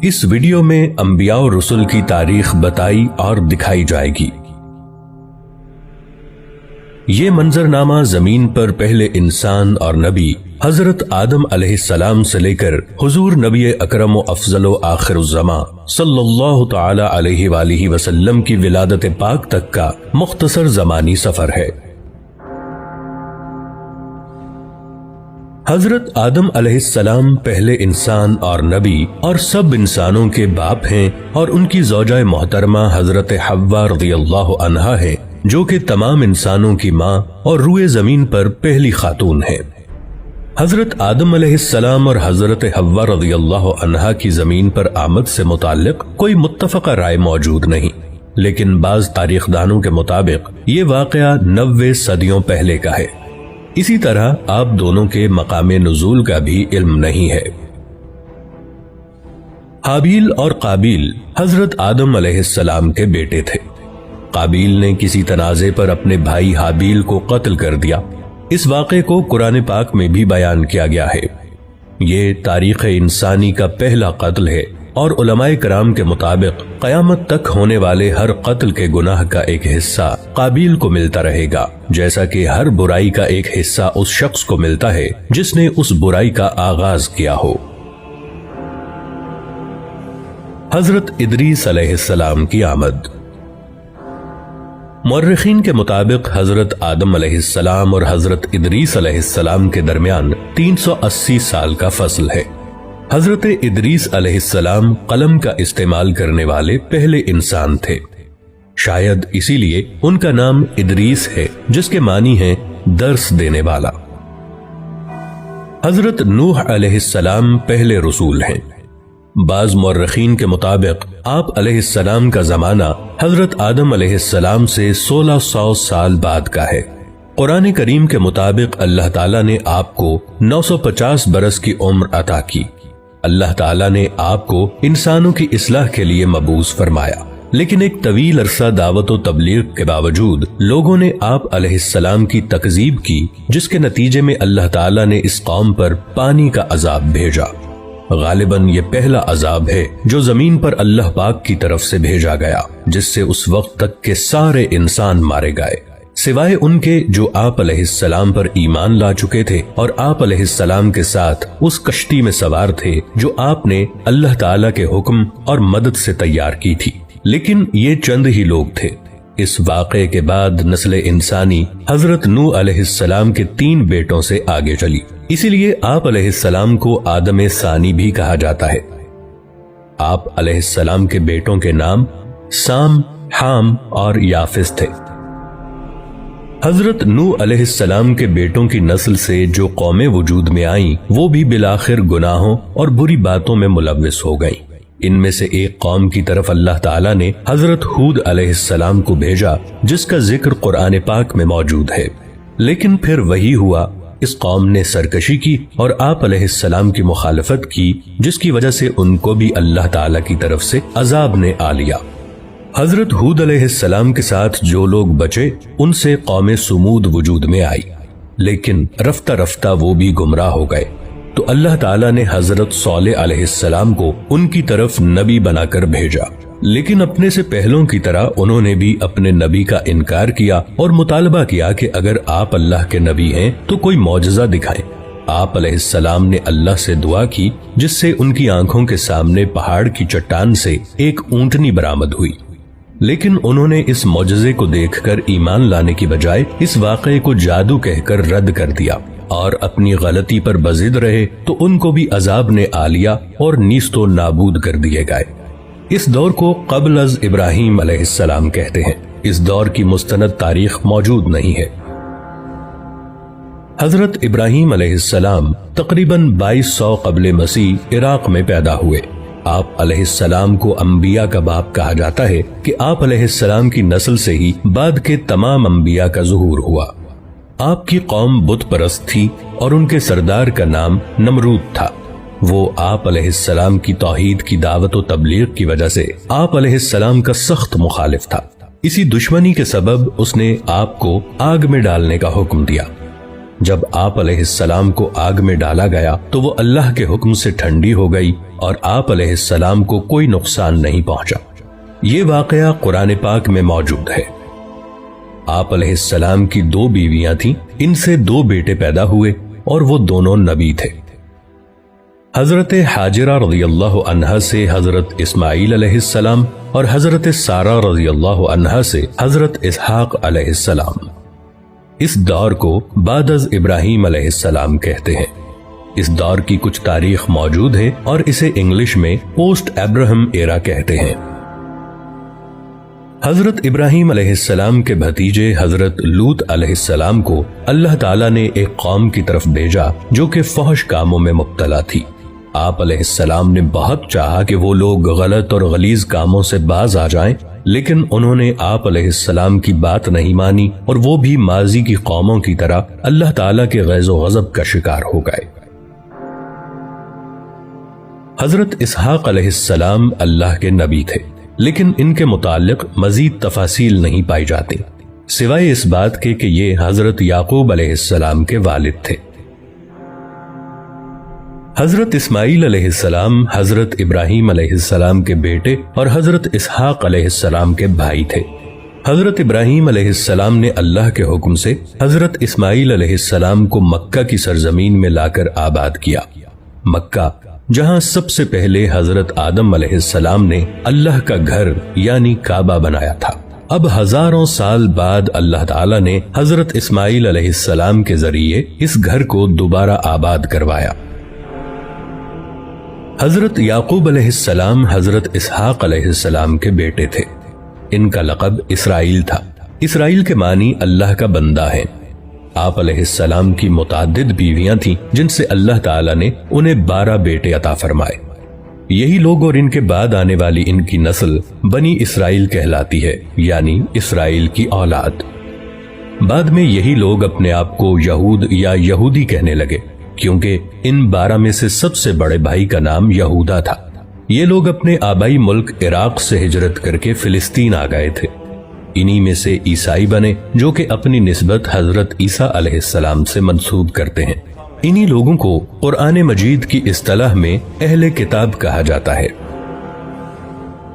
اس video میں انبیاء اور رسل کی تاریخ بتائی اور دکھائی جائے گی۔ یہ منظرنامہ زمین پر پہلے انسان اور نبی حضرت آدم علیہ السلام سے لے کر حضور نبی اکرم و افضل و آخر الزماں صلی اللہ تعالی علیہ وآلہ وسلم کی ولادت پاک تک کا مختصر زمانی سفر ہے۔ حضرت آدم علیہ السلام پہلے انسان اور نبی اور سب انسانوں کے باپ ہیں، اور ان کی زوجہ محترمہ حضرت حوا رضی اللہ عنہا ہے، جو کہ تمام انسانوں کی ماں اور روئے زمین پر پہلی خاتون ہے۔ حضرت آدم علیہ السلام اور حضرت حوا رضی اللہ عنہا کی زمین پر آمد سے متعلق کوئی متفقہ رائے موجود نہیں، لیکن بعض تاریخ دانوں کے مطابق یہ واقعہ 90 صدیوں پہلے کا ہے۔ اسی طرح آپ دونوں کے مقام نزول کا بھی علم نہیں ہے۔ حابیل اور قابیل حضرت آدم علیہ السلام کے بیٹے تھے۔ قابیل نے کسی تنازع پر اپنے بھائی حابیل کو قتل کر دیا۔ اس واقعے کو قرآن پاک میں بھی بیان کیا گیا ہے۔ یہ تاریخ انسانی کا پہلا قتل ہے، اور علماء کرام کے مطابق قیامت تک ہونے والے ہر قتل کے گناہ کا ایک حصہ قابیل کو ملتا رہے گا، جیسا کہ ہر برائی کا ایک حصہ اس شخص کو ملتا ہے جس نے اس برائی کا آغاز کیا ہو۔ حضرت ادریس علیہ السلام کی آمد۔ مورخین کے مطابق حضرت آدم علیہ السلام اور حضرت ادریس علیہ السلام کے درمیان 380 سال کا فصل ہے۔ حضرت ادریس علیہ السلام قلم کا استعمال کرنے والے پہلے انسان تھے، شاید اسی لیے ان کا نام ادریس ہے، جس کے معنی ہے درس دینے والا۔ حضرت نوح علیہ السلام پہلے رسول ہیں۔ بعض مورخین کے مطابق آپ علیہ السلام کا زمانہ حضرت آدم علیہ السلام سے 1600 سال بعد کا ہے۔ قرآن کریم کے مطابق اللہ تعالیٰ نے آپ کو 950 برس کی عمر عطا کی۔ اللہ تعالیٰ نے آپ کو انسانوں کی اصلاح کے لیے مبعوث فرمایا، لیکن ایک طویل عرصہ دعوت و تبلیغ کے باوجود لوگوں نے آپ علیہ السلام کی تکذیب کی، جس کے نتیجے میں اللہ تعالیٰ نے اس قوم پر پانی کا عذاب بھیجا۔ غالباً یہ پہلا عذاب ہے جو زمین پر اللہ پاک کی طرف سے بھیجا گیا، جس سے اس وقت تک کے سارے انسان مارے گئے، سوائے ان کے جو آپ علیہ السلام پر ایمان لا چکے تھے اور آپ علیہ السلام کے ساتھ اس کشتی میں سوار تھے جو آپ نے اللہ تعالیٰ کے حکم اور مدد سے تیار کی تھی۔ لیکن یہ چند ہی لوگ تھے۔ اس واقعے کے بعد نسل انسانی حضرت نوح علیہ السلام کے 3 بیٹوں سے آگے چلی، اسی لیے آپ علیہ السلام کو آدم ثانی بھی کہا جاتا ہے۔ آپ علیہ السلام کے بیٹوں کے نام سام، حام اور یافس تھے۔ حضرت نوح علیہ السلام کے بیٹوں کی نسل سے جو قومیں وجود میں آئیں، وہ بھی بالآخر گناہوں اور بری باتوں میں ملوث ہو گئیں۔ ان میں سے ایک قوم کی طرف اللہ تعالیٰ نے حضرت ہود علیہ السلام کو بھیجا، جس کا ذکر قرآن پاک میں موجود ہے۔ لیکن پھر وہی ہوا، اس قوم نے سرکشی کی اور آپ علیہ السلام کی مخالفت کی، جس کی وجہ سے ان کو بھی اللہ تعالیٰ کی طرف سے عذاب نے آ لیا۔ حضرت ہود علیہ السلام کے ساتھ جو لوگ بچے، ان سے قوم سمود وجود میں آئی، لیکن رفتہ رفتہ وہ بھی گمراہ ہو گئے۔ تو اللہ تعالیٰ نے حضرت صالح علیہ السلام کو ان کی طرف نبی بنا کر بھیجا، لیکن اپنے سے پہلوں کی طرح انہوں نے بھی اپنے نبی کا انکار کیا اور مطالبہ کیا کہ اگر آپ اللہ کے نبی ہیں تو کوئی معجزہ دکھائیں۔ آپ علیہ السلام نے اللہ سے دعا کی، جس سے ان کی آنکھوں کے سامنے پہاڑ کی چٹان سے ایک اونٹنی برآمد ہوئی، لیکن انہوں نے اس معجزے کو دیکھ کر ایمان لانے کی بجائے اس واقعے کو جادو کہہ کر رد کر دیا اور اپنی غلطی پر بضد رہے، تو ان کو بھی عذاب نے آ لیا اور نیست و نابود کر دیے گئے۔ اس دور کو قبل از ابراہیم علیہ السلام کہتے ہیں۔ اس دور کی مستند تاریخ موجود نہیں ہے۔ حضرت ابراہیم علیہ السلام تقریباً 2200 قبل مسیح عراق میں پیدا ہوئے۔ آپ علیہ السلام کو انبیاء کا باپ کہا جاتا ہے کہ آپ علیہ السلام کی نسل سے ہی بعد کے تمام انبیاء کا ظہور ہوا۔ آپ کی قوم بت پرست تھی اور ان کے سردار کا نام نمرود تھا۔ وہ آپ علیہ السلام کی توحید کی دعوت و تبلیغ کی وجہ سے آپ علیہ السلام کا سخت مخالف تھا۔ اسی دشمنی کے سبب اس نے آپ کو آگ میں ڈالنے کا حکم دیا۔ جب آپ علیہ السلام کو آگ میں ڈالا گیا تو وہ اللہ کے حکم سے ٹھنڈی ہو گئی اور آپ علیہ السلام کو کوئی نقصان نہیں پہنچا۔ یہ واقعہ قرآن پاک میں موجود ہے۔ آپ علیہ السلام کی 2 بیویاں تھیں، ان سے 2 بیٹے پیدا ہوئے اور وہ دونوں نبی تھے۔ حضرت حاجرہ رضی اللہ عنہا سے حضرت اسماعیل علیہ السلام اور حضرت سارہ رضی اللہ عنہا سے حضرت اسحاق علیہ السلام۔ اس دور کو بعد از ابراہیم علیہ السلام کہتے ہیں۔ اس دور کی کچھ تاریخ موجود ہے اور اسے انگلش میں پوسٹ ابراہم ایرا کہتے ہیں۔ حضرت ابراہیم علیہ السلام کے بھتیجے حضرت لوط علیہ السلام کو اللہ تعالیٰ نے ایک قوم کی طرف بھیجا جو کہ فحش کاموں میں مبتلا تھی۔ آپ علیہ السلام نے بہت چاہا کہ وہ لوگ غلط اور غلیظ کاموں سے باز آ جائیں، لیکن انہوں نے آپ علیہ السلام کی بات نہیں مانی اور وہ بھی ماضی کی قوموں کی طرح اللہ تعالیٰ کے غیظ و غضب کا شکار ہو گئے۔ حضرت اسحاق علیہ السلام اللہ کے نبی تھے، لیکن ان کے متعلق مزید تفاصیل نہیں پائی جاتی، سوائے اس بات کے کہ یہ حضرت یعقوب علیہ السلام کے والد تھے۔ حضرت اسماعیل علیہ السلام حضرت ابراہیم علیہ السلام کے بیٹے اور حضرت اسحاق علیہ السلام کے بھائی تھے۔ حضرت ابراہیم علیہ السلام نے اللہ کے حکم سے حضرت اسماعیل علیہ السلام کو مکہ کی سرزمین میں لا کر آباد کیا۔ مکہ جہاں سب سے پہلے حضرت آدم علیہ السلام نے اللہ کا گھر یعنی کعبہ بنایا تھا، اب ہزاروں سال بعد اللہ تعالیٰ نے حضرت اسماعیل علیہ السلام کے ذریعے اس گھر کو دوبارہ آباد کروایا۔ حضرت یعقوب علیہ السلام حضرت اسحاق علیہ السلام کے بیٹے تھے۔ ان کا لقب اسرائیل تھا۔ اسرائیل کے معنی اللہ کا بندہ ہے۔ آپ علیہ السلام کی متعدد بیویاں تھیں جن سے اللہ تعالیٰ نے انہیں 12 بیٹے عطا فرمائے۔ یہی لوگ اور ان کے بعد آنے والی ان کی نسل بنی اسرائیل کہلاتی ہے، یعنی اسرائیل کی اولاد۔ بعد میں یہی لوگ اپنے آپ کو یہود یا یہودی کہنے لگے، کیونکہ ان 12 میں سے سب سے بڑے بھائی کا نام یہودا تھا۔ یہ لوگ اپنے آبائی ملک عراق سے ہجرت کر کے فلسطین آ گئے تھے۔ انہی میں سے عیسائی بنے جو کہ اپنی نسبت حضرت عیسیٰ علیہ السلام سے منسوب کرتے ہیں۔ انہی لوگوں کو قرآن مجید کی اصطلاح میں اہل کتاب کہا جاتا ہے۔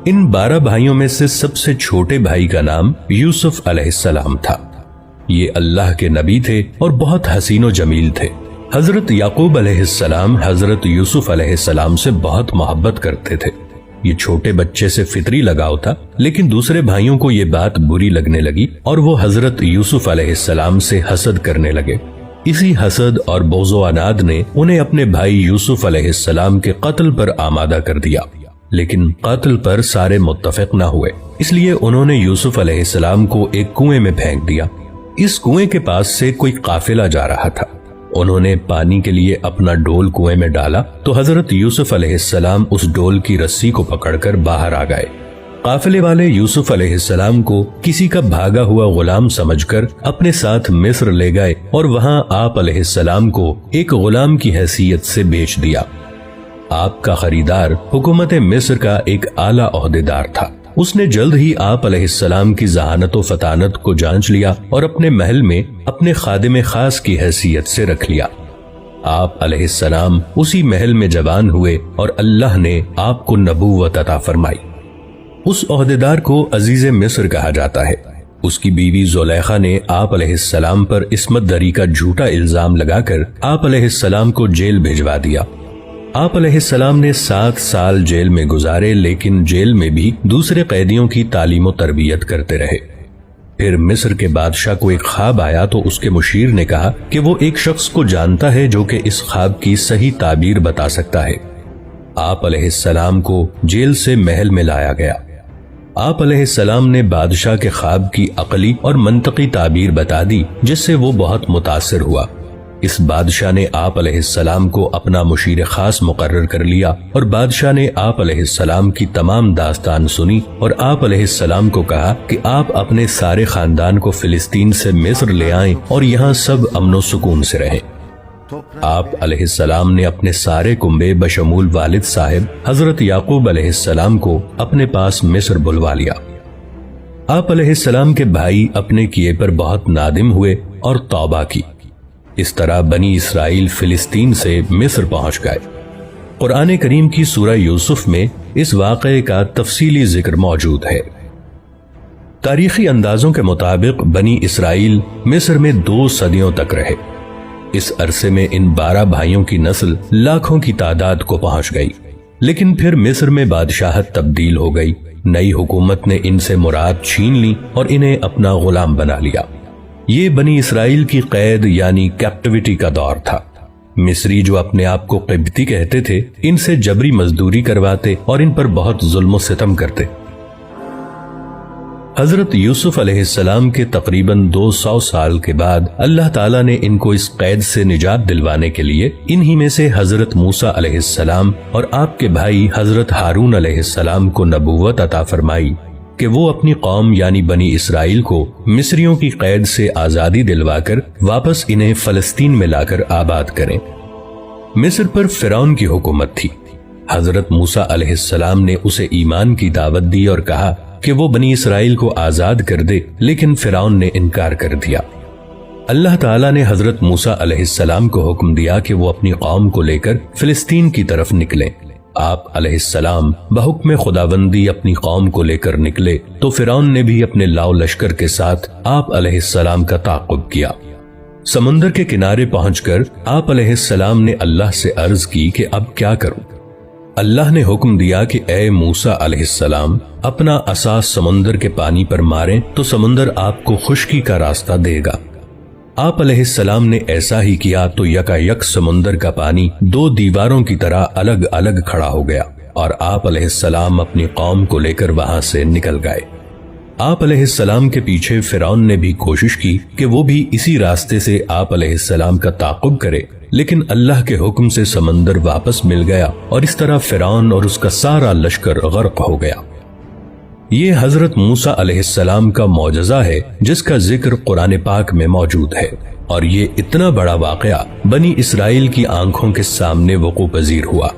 ان 12 بھائیوں میں سے سب سے چھوٹے بھائی کا نام یوسف علیہ السلام تھا۔ یہ اللہ کے نبی تھے اور بہت حسین و جمیل تھے۔ حضرت یعقوب علیہ السلام حضرت یوسف علیہ السلام سے بہت محبت کرتے تھے۔ یہ چھوٹے بچے سے فطری لگاؤ تھا، لیکن دوسرے بھائیوں کو یہ بات بری لگنے لگی اور وہ حضرت یوسف علیہ السلام سے حسد کرنے لگے۔ اسی حسد اور بغض و عناد نے انہیں اپنے بھائی یوسف علیہ السلام کے قتل پر آمادہ کر دیا، لیکن قتل پر سارے متفق نہ ہوئے، اس لیے انہوں نے یوسف علیہ السلام کو ایک کنویں میں پھینک دیا۔ اس کنویں کے پاس سے کوئی قافلہ جا رہا تھا۔ انہوں نے پانی کے لیے اپنا ڈول کنویں میں ڈالا تو حضرت یوسف علیہ السلام اس ڈول کی رسی کو پکڑ کر باہر آ گئے۔ قافلے والے یوسف علیہ السلام کو کسی کا بھاگا ہوا غلام سمجھ کر اپنے ساتھ مصر لے گئے اور وہاں آپ علیہ السلام کو ایک غلام کی حیثیت سے بیچ دیا۔ آپ کا خریدار حکومت مصر کا ایک اعلیٰ عہدیدار تھا۔ اس نے جلد ہی آپ علیہ السلام کی ذہانت و فطانت کو جانچ لیا اور اپنے محل میں اپنے خادم خاص کی حیثیت سے رکھ لیا۔ آپ علیہ السلام اسی محل میں جوان ہوئے اور اللہ نے آپ کو نبوت عطا فرمائی۔ اس عہدیدار کو عزیز مصر کہا جاتا ہے۔ اس کی بیوی زلیخا نے آپ علیہ السلام پر عصمت دری کا جھوٹا الزام لگا کر آپ علیہ السلام کو جیل بھجوا دیا۔ آپ علیہ السلام نے 7 سال جیل میں گزارے، لیکن جیل میں بھی دوسرے قیدیوں کی تعلیم و تربیت کرتے رہے۔ پھر مصر کے بادشاہ کو ایک خواب آیا تو اس کے مشیر نے کہا کہ وہ ایک شخص کو جانتا ہے جو کہ اس خواب کی صحیح تعبیر بتا سکتا ہے۔ آپ علیہ السلام کو جیل سے محل میں لایا گیا۔ آپ علیہ السلام نے بادشاہ کے خواب کی عقلی اور منطقی تعبیر بتا دی، جس سے وہ بہت متاثر ہوا۔ اس بادشاہ نے آپ علیہ السلام کو اپنا مشیر خاص مقرر کر لیا اور بادشاہ نے آپ علیہ السلام کی تمام داستان سنی اور آپ علیہ السلام کو کہا کہ آپ اپنے سارے خاندان کو فلسطین سے مصر لے آئیں اور یہاں سب امن و سکون سے رہیں۔ آپ علیہ السلام نے اپنے سارے کنبے بشمول والد صاحب حضرت یعقوب علیہ السلام کو اپنے پاس مصر بلوا لیا۔ آپ علیہ السلام کے بھائی اپنے کیے پر بہت نادم ہوئے اور توبہ کی۔ اس طرح بنی اسرائیل فلسطین سے مصر پہنچ گئے۔ قرآن کریم کی سورہ یوسف میں اس واقعے کا تفصیلی ذکر موجود ہے۔ تاریخی اندازوں کے مطابق بنی اسرائیل مصر میں 2 صدیوں تک رہے۔ اس عرصے میں ان 12 بھائیوں کی نسل لاکھوں کی تعداد کو پہنچ گئی، لیکن پھر مصر میں بادشاہت تبدیل ہو گئی۔ نئی حکومت نے ان سے مراد چھین لی اور انہیں اپنا غلام بنا لیا۔ یہ بنی اسرائیل کی قید یعنی کیپٹیوٹی کا دور تھا۔ مصری جو اپنے آپ کو قبطی کہتے تھے، ان سے جبری مزدوری کرواتے اور ان پر بہت ظلم و ستم کرتے۔ حضرت یوسف علیہ السلام کے تقریباً 200 سال کے بعد اللہ تعالیٰ نے ان کو اس قید سے نجات دلوانے کے لیے انہی میں سے حضرت موسیٰ علیہ السلام اور آپ کے بھائی حضرت ہارون علیہ السلام کو نبوت عطا فرمائی کہ وہ اپنی قوم یعنی بنی اسرائیل کو مصریوں کی قید سے آزادی دلوا کر واپس انہیں فلسطین میں لا کر آباد کریں۔ مصر پر فرعون کی حکومت تھی۔ حضرت موسیٰ علیہ السلام نے اسے ایمان کی دعوت دی اور کہا کہ وہ بنی اسرائیل کو آزاد کر دے، لیکن فرعون نے انکار کر دیا۔ اللہ تعالیٰ نے حضرت موسیٰ علیہ السلام کو حکم دیا کہ وہ اپنی قوم کو لے کر فلسطین کی طرف نکلیں۔ آپ علیہ السلام بحکم خداوندی اپنی قوم کو لے کر نکلے تو فرعون نے بھی اپنے لاؤ لشکر کے ساتھ آپ علیہ السلام کا تعاقب کیا۔ سمندر کے کنارے پہنچ کر آپ علیہ السلام نے اللہ سے عرض کی کہ اب کیا کروں؟ اللہ نے حکم دیا کہ اے موسیٰ علیہ السلام اپنا عصا سمندر کے پانی پر ماریں تو سمندر آپ کو خشکی کا راستہ دے گا۔ آپ علیہ السلام نے ایسا ہی کیا تو یکا یک سمندر کا پانی 2 دیواروں کی طرح الگ الگ کھڑا ہو گیا اور آپ علیہ السلام اپنی قوم کو لے کر وہاں سے نکل گئے۔ آپ علیہ السلام کے پیچھے فرعون نے بھی کوشش کی کہ وہ بھی اسی راستے سے آپ علیہ السلام کا تعاقب کرے، لیکن اللہ کے حکم سے سمندر واپس مل گیا اور اس طرح فرعون اور اس کا سارا لشکر غرق ہو گیا۔ یہ حضرت موسیٰ علیہ السلام کا معجزہ ہے جس کا ذکر قرآن پاک میں موجود ہے، اور یہ اتنا بڑا واقعہ بنی اسرائیل کی آنکھوں کے سامنے وقوع پذیر ہوا۔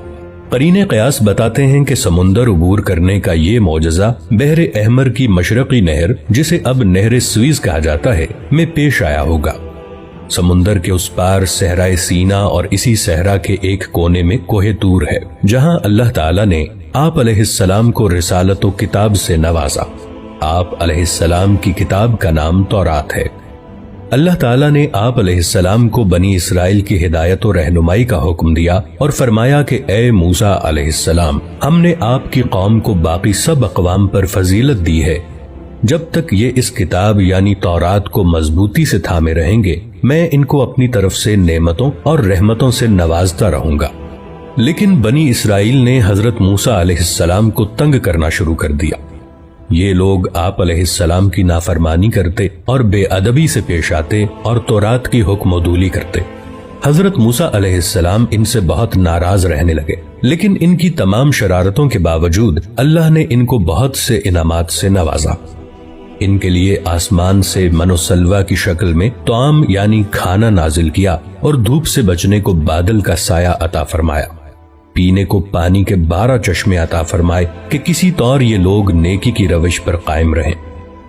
قرین قیاس بتاتے ہیں کہ سمندر عبور کرنے کا یہ معجزہ بحر احمر کی مشرقی نہر، جسے اب نہر سویز کہا جاتا ہے، میں پیش آیا ہوگا۔ سمندر کے اس پار صحرائے سینا اور اسی صحرا کے ایک کونے میں کوہ طور ہے، جہاں اللہ تعالیٰ نے آپ علیہ السلام کو رسالت و کتاب سے نوازا۔ آپ علیہ السلام کی کتاب کا نام تورات ہے۔ اللہ تعالیٰ نے آپ علیہ السلام کو بنی اسرائیل کی ہدایت و رہنمائی کا حکم دیا اور فرمایا کہ اے موسیٰ علیہ السلام، ہم نے آپ کی قوم کو باقی سب اقوام پر فضیلت دی ہے۔ جب تک یہ اس کتاب یعنی تورات کو مضبوطی سے تھامے رہیں گے، میں ان کو اپنی طرف سے نعمتوں اور رحمتوں سے نوازتا رہوں گا۔ لیکن بنی اسرائیل نے حضرت موسیٰ علیہ السلام کو تنگ کرنا شروع کر دیا۔ یہ لوگ آپ علیہ السلام کی نافرمانی کرتے اور بے ادبی سے پیش آتے اور تورات کی حکم عدولی کرتے۔ حضرت موسیٰ علیہ السلام ان سے بہت ناراض رہنے لگے، لیکن ان کی تمام شرارتوں کے باوجود اللہ نے ان کو بہت سے انعامات سے نوازا۔ ان کے لیے آسمان سے من و سلوہ کی شکل میں طعام یعنی کھانا نازل کیا اور دھوپ سے بچنے کو بادل کا سایہ عطا فرمایا۔ پینے کو پانی کے 12 چشمے عطا فرمائے کہ کسی طور یہ لوگ نیکی کی روش پر قائم رہیں۔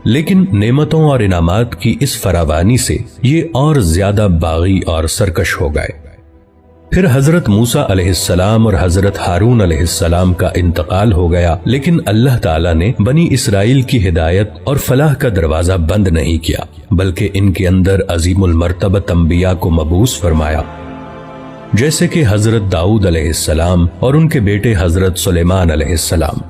لیکن نعمتوں اور انعامات کی اس فراوانی سے یہ اور زیادہ باغی اور سرکش ہو گئے۔ پھر حضرت موسیٰ علیہ السلام اور حضرت ہارون علیہ السلام کا انتقال ہو گیا، لیکن اللہ تعالیٰ نے بنی اسرائیل کی ہدایت اور فلاح کا دروازہ بند نہیں کیا، بلکہ ان کے اندر عظیم المرتبت انبیاء کو مبعوث فرمایا، جیسے کہ حضرت داؤد علیہ السلام اور ان کے بیٹے حضرت سلیمان علیہ السلام۔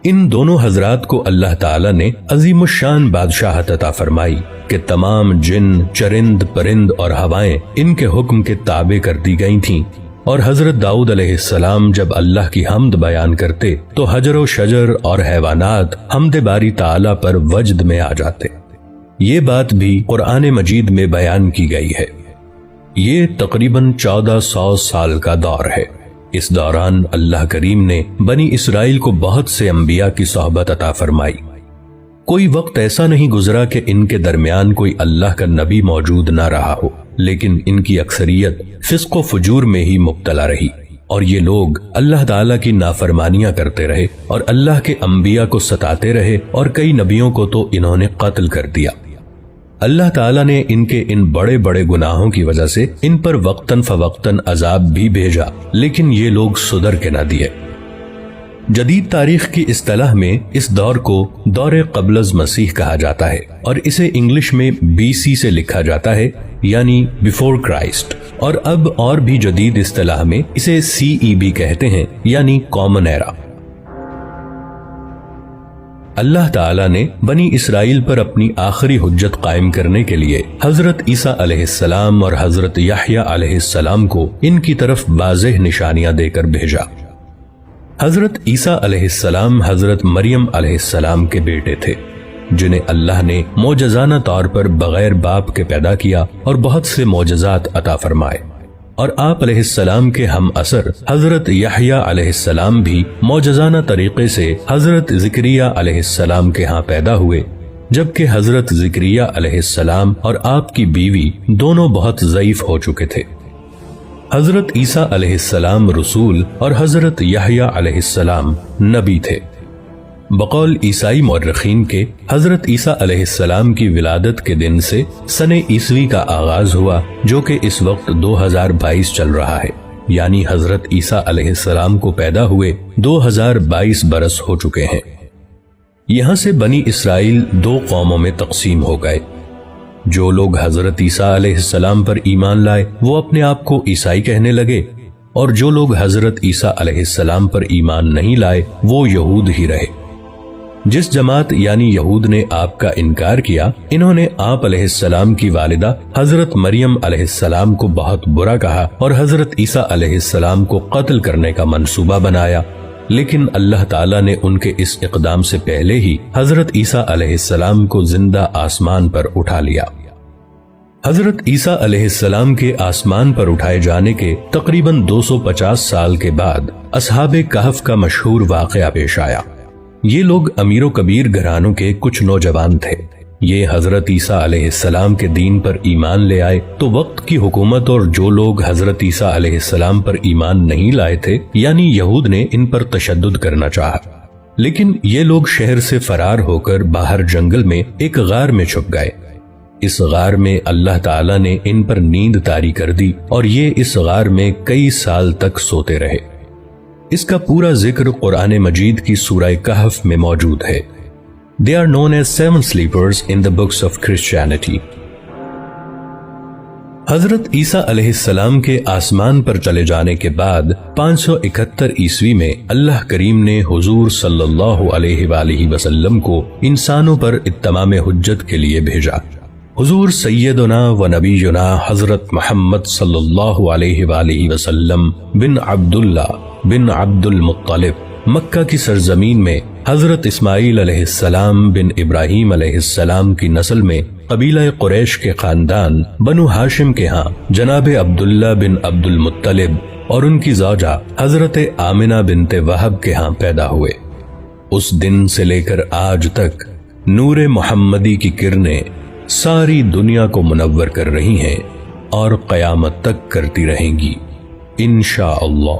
ان دونوں حضرات کو اللہ تعالیٰ نے عظیم الشان بادشاہت عطا فرمائی کہ تمام جن، چرند، پرند اور ہوائیں ان کے حکم کے تابع کر دی گئی تھیں، اور حضرت داؤد علیہ السلام جب اللہ کی حمد بیان کرتے تو حجر و شجر اور حیوانات حمد باری تعالیٰ پر وجد میں آ جاتے۔ یہ بات بھی قرآن مجید میں بیان کی گئی ہے۔ یہ تقریباً 1400 سال کا دور ہے۔ اس دوران اللہ کریم نے بنی اسرائیل کو بہت سے انبیاء کی صحبت عطا فرمائی۔ کوئی وقت ایسا نہیں گزرا کہ ان کے درمیان کوئی اللہ کا نبی موجود نہ رہا ہو، لیکن ان کی اکثریت فسق و فجور میں ہی مبتلا رہی، اور یہ لوگ اللہ تعالیٰ کی نافرمانیاں کرتے رہے اور اللہ کے انبیاء کو ستاتے رہے، اور کئی نبیوں کو تو انہوں نے قتل کر دیا۔ اللہ تعالیٰ نے ان کے ان بڑے بڑے گناہوں کی وجہ سے ان پر وقتاً فوقتاً عذاب بھی بھیجا، لیکن یہ لوگ سدھر کے نہ دیے۔ جدید تاریخ کی اصطلاح میں اس دور کو دور قبل از مسیح کہا جاتا ہے، اور اسے انگلش میں BC سے لکھا جاتا ہے، یعنی بیفور کرائسٹ، اور اب اور بھی جدید اصطلاح میں اسے CE بھی کہتے ہیں، یعنی کامن ایرا۔ اللہ تعالیٰ نے بنی اسرائیل پر اپنی آخری حجت قائم کرنے کے لیے حضرت عیسیٰ علیہ السلام اور حضرت یحییٰ علیہ السلام کو ان کی طرف واضح نشانیاں دے کر بھیجا۔ حضرت عیسیٰ علیہ السلام حضرت مریم علیہ السلام کے بیٹے تھے، جنہیں اللہ نے معجزانہ طور پر بغیر باپ کے پیدا کیا اور بہت سے معجزات عطا فرمائے، اور آپ علیہ السلام کے ہم اثر حضرت یحییٰ علیہ السلام بھی معجزانہ طریقے سے حضرت زکریا علیہ السلام کے ہاں پیدا ہوئے، جبکہ حضرت زکریا علیہ السلام اور آپ کی بیوی دونوں بہت ضعیف ہو چکے تھے۔ حضرت عیسیٰ علیہ السلام رسول اور حضرت یحییٰ علیہ السلام نبی تھے۔ بقول عیسائی مورخین کے حضرت عیسیٰ علیہ السلام کی ولادت کے دن سے سن عیسوی کا آغاز ہوا، جو کہ اس وقت 2022 چل رہا ہے، یعنی حضرت عیسیٰ علیہ السلام کو پیدا ہوئے 2022 برس ہو چکے ہیں۔ یہاں سے بنی اسرائیل دو قوموں میں تقسیم ہو گئے۔ جو لوگ حضرت عیسیٰ علیہ السلام پر ایمان لائے وہ اپنے آپ کو عیسائی کہنے لگے، اور جو لوگ حضرت عیسیٰ علیہ السلام پر ایمان نہیں لائے وہ یہود ہی رہے۔ جس جماعت یعنی یہود نے آپ کا انکار کیا، انہوں نے آپ علیہ السلام کی والدہ حضرت مریم علیہ السلام کو بہت برا کہا اور حضرت عیسیٰ علیہ السلام کو قتل کرنے کا منصوبہ بنایا، لیکن اللہ تعالیٰ نے ان کے اس اقدام سے پہلے ہی حضرت عیسیٰ علیہ السلام کو زندہ آسمان پر اٹھا لیا۔ حضرت عیسیٰ علیہ السلام کے آسمان پر اٹھائے جانے کے تقریباً 250 سال کے بعد اصحاب کہف کا مشہور واقعہ پیش آیا۔ یہ لوگ امیر و کبیر گھرانوں کے کچھ نوجوان تھے۔ یہ حضرت عیسیٰ علیہ السلام کے دین پر ایمان لے آئے تو وقت کی حکومت اور جو لوگ حضرت عیسیٰ علیہ السلام پر ایمان نہیں لائے تھے یعنی یہود نے ان پر تشدد کرنا چاہا، لیکن یہ لوگ شہر سے فرار ہو کر باہر جنگل میں ایک غار میں چھپ گئے۔ اس غار میں اللہ تعالیٰ نے ان پر نیند طاری کر دی اور یہ اس غار میں کئی سال تک سوتے رہے۔ اس کا پورا ذکر قرآن مجید کی سورہ کہف میں موجود ہے۔ They are known as 7 sleepers in the books of Christianity۔ حضرت عیسیٰ علیہ السلام کے آسمان پر چلے جانے کے بعد 571 عیسوی میں اللہ کریم نے حضور صلی اللہ علیہ وآلہ وسلم کو انسانوں پر اتمام حجت کے لیے بھیجا۔ حضور سیدنا و نبینا حضرت محمد صلی اللہ علیہ وآلہ وسلم بن عبداللہ بن عبد المطلب مکہ کی سرزمین میں حضرت اسماعیل علیہ السلام بن ابراہیم علیہ السلام کی نسل میں قبیلہ قریش کے خاندان بنو ہاشم کے ہاں جناب عبداللہ بن عبد المطلب اور ان کی زوجہ حضرت آمنہ بنت وہب کے ہاں پیدا ہوئے۔ اس دن سے لے کر آج تک نور محمدی کی کرنیں ساری دنیا کو منور کر رہی ہیں اور قیامت تک کرتی رہیں گی انشاءاللہ۔